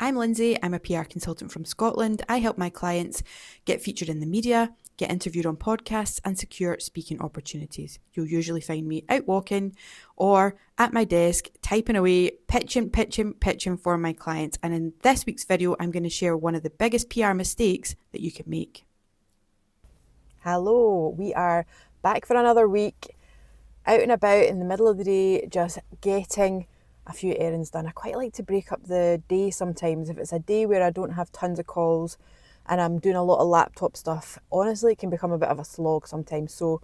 I'm Lindsay. I'm a PR consultant from Scotland. I help my clients get featured in the media, get interviewed on podcasts, and secure speaking opportunities. You'll usually find me out walking or at my desk, typing away, pitching for my clients. And in this week's video, I'm going to share one of the biggest PR mistakes that you can make. Hello, we are back for another week, out and about in the middle of the day, just getting a few errands done. I quite like to break up the day sometimes. If it's a day where I don't have tons of calls and I'm doing a lot of laptop stuff, honestly, it can become a bit of a slog sometimes. So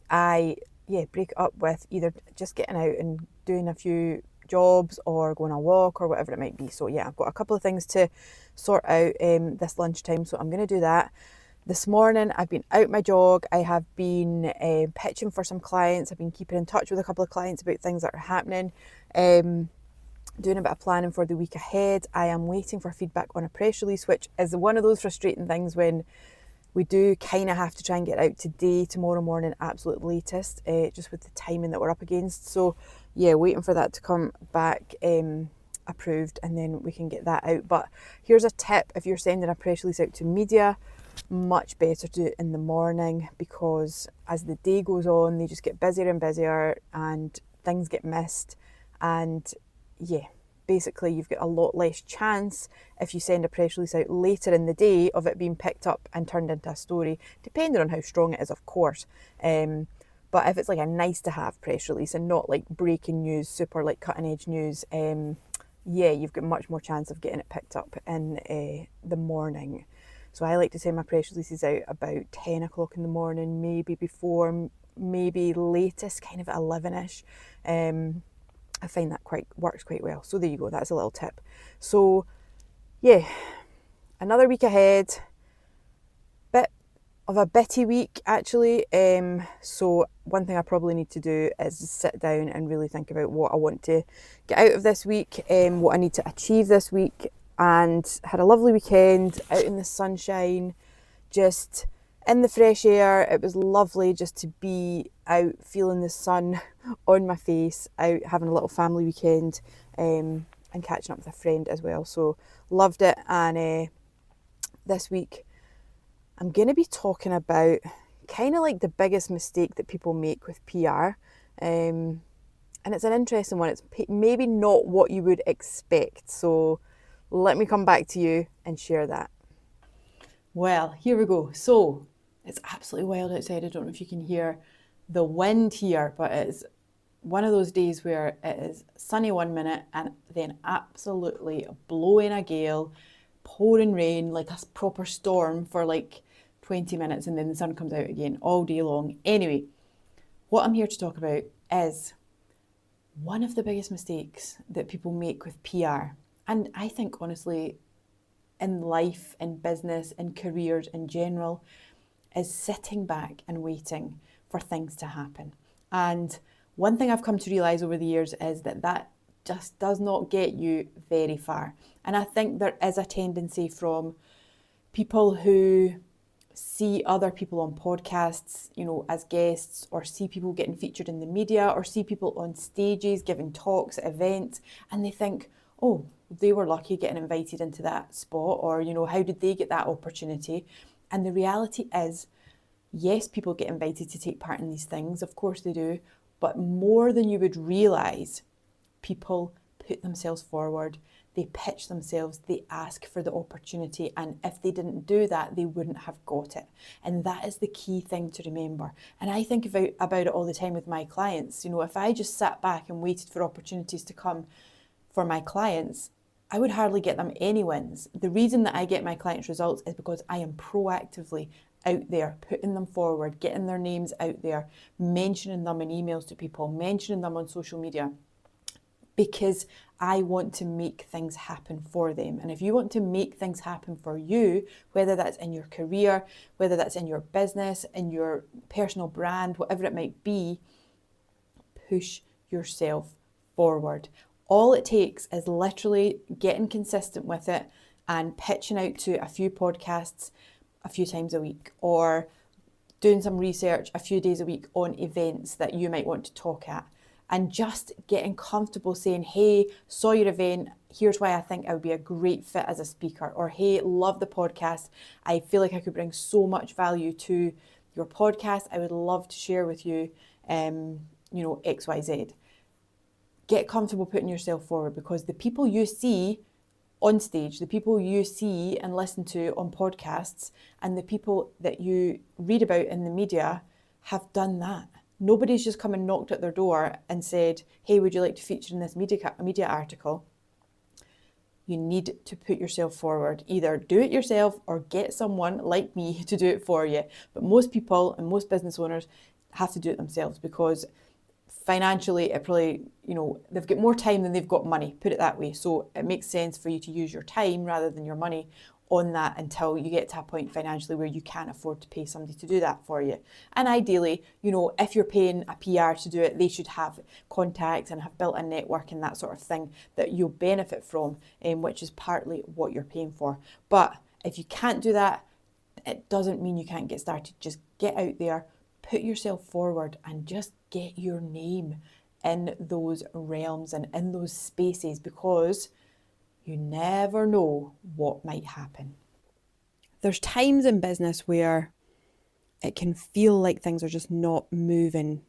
I break it up with either just getting out and doing a few jobs or going on a walk or whatever it might be. So yeah, I've got a couple of things to sort out this lunchtime, so I'm going to do that. This morning I've been out my jog. I have been pitching for some clients. I've been keeping in touch with a couple of clients about things that are happening, doing a bit of planning for the week ahead. I am waiting for feedback on a press release, which is one of those frustrating things when we do kind of have to try and get out today, tomorrow morning, absolute latest, just with the timing that we're up against. So yeah, waiting for that to come back approved, and then we can get that out. But here's a tip: if you're sending a press release out to media, much better to do it in the morning, because as the day goes on, they just get busier and busier and things get missed. And yeah, basically you've got a lot less chance if you send a press release out later in the day of it being picked up and turned into a story, depending on how strong it is, of course. But if it's like a nice to have press release and not like breaking news, super like cutting edge news, you've got much more chance of getting it picked up in the morning. So I like to send my press releases out about 10 o'clock in the morning, maybe before, maybe latest kind of 11ish. I find that works quite well. So there you go, that's a little tip. So yeah, another week ahead, bit of a bitty week actually. So one thing I probably need to do is just sit down and really think about what I want to get out of this week, what I need to achieve this week. And had a lovely weekend out in the sunshine, just in the fresh air. It was lovely just to be out feeling the sun on my face, out having a little family weekend, and catching up with a friend as well. So loved it. And this week I'm going to be talking about kind of like the biggest mistake that people make with PR. And it's an interesting one. It's maybe not what you would expect. So let me come back to you and share that. Well, here we go. So it's absolutely wild outside. I don't know if you can hear the wind here, but it's one of those days where it is sunny 1 minute and then absolutely blowing a gale, pouring rain, like a proper storm for like 20 minutes, and then the sun comes out again all day long. Anyway, what I'm here to talk about is one of the biggest mistakes that people make with PR. And I think, honestly, in life, in business, in careers in general, is sitting back and waiting for things to happen. And one thing I've come to realise over the years is that just does not get you very far. And I think there is a tendency from people who see other people on podcasts, as guests, or see people getting featured in the media, or see people on stages giving talks at events, and they think, oh, they were lucky getting invited into that spot, or, how did they get that opportunity? And the reality is, yes, people get invited to take part in these things, of course they do, but more than you would realise, people put themselves forward, they pitch themselves, they ask for the opportunity, and if they didn't do that, they wouldn't have got it. And that is the key thing to remember. And I think about it all the time with my clients. If I just sat back and waited for opportunities to come for my clients, I would hardly get them any wins. The reason that I get my clients results is because I am proactively out there, putting them forward, getting their names out there, mentioning them in emails to people, mentioning them on social media, because I want to make things happen for them. And if you want to make things happen for you, whether that's in your career, whether that's in your business, in your personal brand, whatever it might be, push yourself forward. All it takes is literally getting consistent with it and pitching out to a few podcasts a few times a week, or doing some research a few days a week on events that you might want to talk at. and just getting comfortable saying, hey, saw your event, here's why I think I would be a great fit as a speaker, or hey, love the podcast, I feel like I could bring so much value to your podcast, I would love to share with you, XYZ. Get comfortable putting yourself forward, because the people you see on stage, the people you see and listen to on podcasts, and the people that you read about in the media have done that. Nobody's just come and knocked at their door and said, hey, would you like to feature in this media article? You need to put yourself forward. Either do it yourself or get someone like me to do it for you. But most people and most business owners have to do it themselves, because financially it probably, they've got more time than they've got money, put it that way. So it makes sense for you to use your time rather than your money on that until you get to a point financially where you can afford to pay somebody to do that for you. And ideally, if you're paying a PR to do it, they should have contacts and have built a network and that sort of thing that you'll benefit from, which is partly what you're paying for. But if you can't do that, it doesn't mean you can't get started. Just get out there, put yourself forward, and just get your name in those realms and in those spaces, because you never know what might happen. There's times in business where it can feel like things are just not moving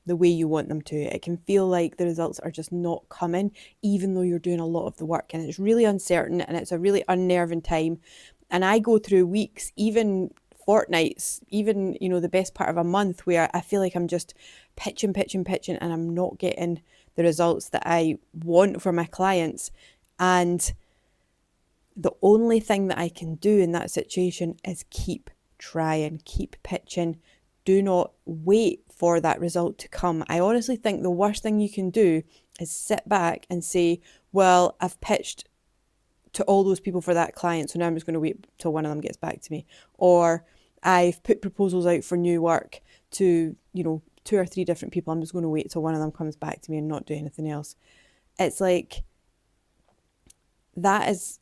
the way you want them to. It can feel like the results are just not coming, even though you're doing a lot of the work, and it's really uncertain and it's a really unnerving time. And I go through weeks, even fortnights, even, the best part of a month, where I feel like I'm just pitching, and I'm not getting the results that I want for my clients. And the only thing that I can do in that situation is keep trying, keep pitching. Do not wait for that result to come. I honestly think the worst thing you can do is sit back and say, well, I've pitched to all those people for that client, so now I'm just going to wait till one of them gets back to me. Or I've put proposals out for new work to, 2 or 3 different people. I'm just going to wait till one of them comes back to me and not do anything else. It's like, that is,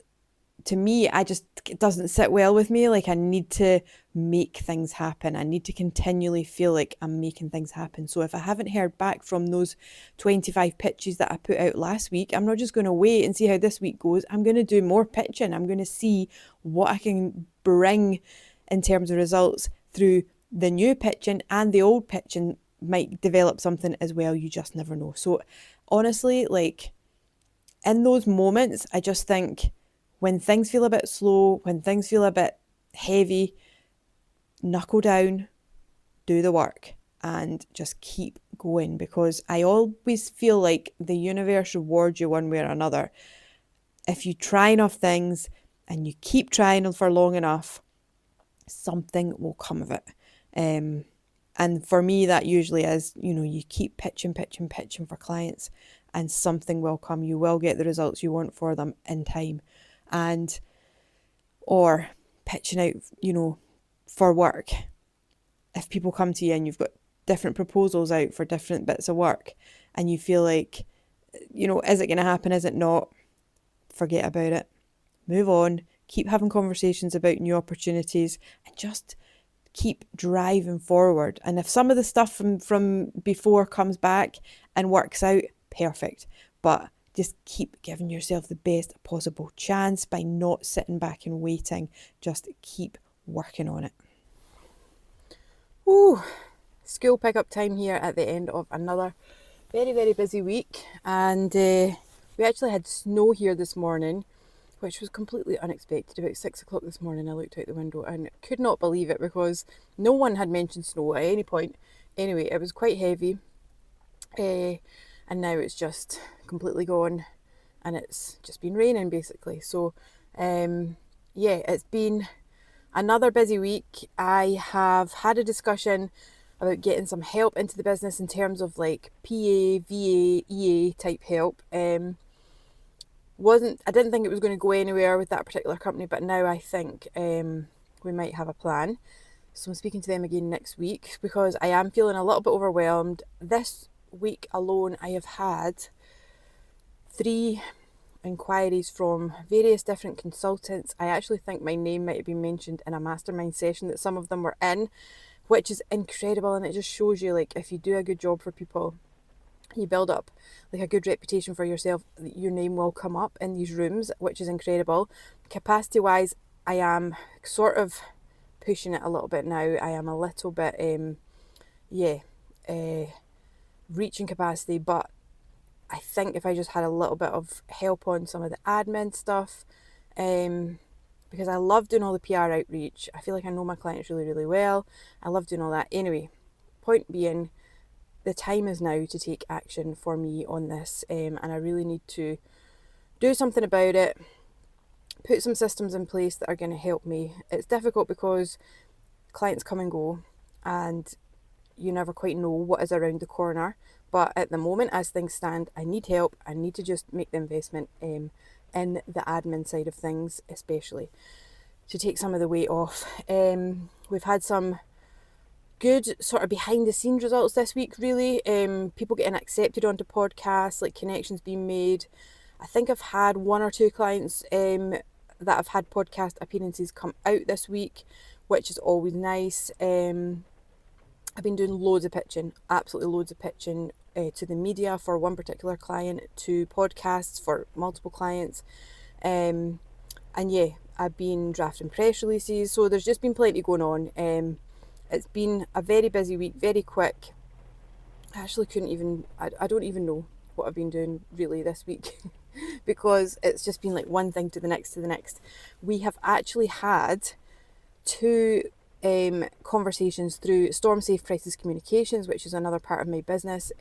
to me, it doesn't sit well with me. Like, I need to make things happen. I need to continually feel like I'm making things happen. So if I haven't heard back from those 25 pitches that I put out last week, I'm not just going to wait and see how this week goes. I'm going to do more pitching. I'm going to see what I can bring in terms of results through the new pitching, and the old pitching might develop something as well. You just never know. So honestly, like, in those moments, I just think, when things feel a bit slow, when things feel a bit heavy, knuckle down, do the work, and just keep going, because I always feel like the universe rewards you one way or another. If you try enough things and you keep trying them for long enough, something will come of it. And for me, that usually is, you keep pitching for clients, and something will come. You will get the results you want for them in time. Or pitching out, for work. If people come to you and you've got different proposals out for different bits of work, and you feel like, is it going to happen? Is it not? Forget about it. Move on. Keep having conversations about new opportunities, and just keep driving forward. And if some of the stuff from before comes back and works out, perfect. But just keep giving yourself the best possible chance by not sitting back and waiting. Just keep working on it. Ooh, school pickup time here at the end of another very, very busy week. And we actually had snow here this morning, which was completely unexpected. About 6 o'clock this morning, I looked out the window and could not believe it, because no one had mentioned snow at any point. Anyway, it was quite heavy. And now it's just completely gone, and it's just been raining basically. So it's been another busy week. I have had a discussion about getting some help into the business in terms of like PA, VA, EA type help. I didn't think it was going to go anywhere with that particular company, but now I think we might have a plan. So I'm speaking to them again next week, because I am feeling a little bit overwhelmed. This week alone, I have had 3 inquiries from various different consultants. I actually think my name might have been mentioned in a mastermind session that some of them were in, which is incredible. And it just shows you, like, if you do a good job for people you build up like a good reputation for yourself, your name will come up in these rooms, which is incredible. Capacity wise, I am sort of pushing it a little bit now. I am a little bit reaching capacity, but I think if I just had a little bit of help on some of the admin stuff, because I love doing all the PR outreach. I feel like I know my clients really, really well. I love doing all that. Anyway, point being, the time is now to take action for me on this, and I really need to do something about it, put some systems in place that are going to help me. It's difficult because clients come and go, and you never quite know what is around the corner. But at the moment, as things stand, I need help. I need to just make the investment in the admin side of things, especially to take some of the weight off. We've had some good sort of behind the scenes results this week, really. People getting accepted onto podcasts, like connections being made. I think I've had 1 or 2 clients that have had podcast appearances come out this week, which is always nice. I've been doing loads of pitching, absolutely loads of pitching to the media for one particular client, to podcasts for multiple clients. And yeah, I've been drafting press releases, so there's just been plenty going on. It's been a very busy week, very quick. I actually I don't even know what I've been doing really this week because it's just been like one thing to the next to the next. We have actually had 2 conversations through Storm Safe Crisis Communications, which is another part of my business,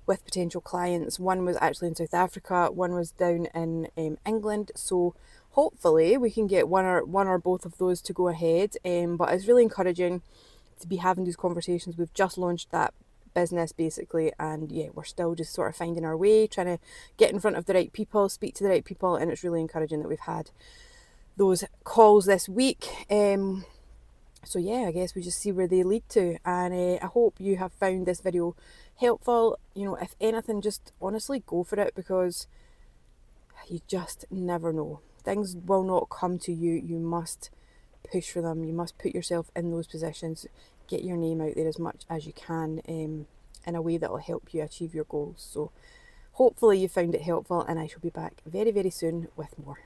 with potential clients. One was actually in South Africa, one was down in England. So hopefully we can get one or both of those to go ahead. But it's really encouraging to be having these conversations. We've just launched that business basically, and yeah, we're still just sort of finding our way, trying to get in front of the right people, speak to the right people, and it's really encouraging that we've had those calls this week. So yeah, I guess we just see where they lead to, and I hope you have found this video helpful. You know, if anything, just honestly go for it, because you just never know. Things will not come to you. You must push for them. You must put yourself in those positions, get your name out there as much as you can, in a way that will help you achieve your goals. So hopefully you found it helpful, and I shall be back very, very soon with more.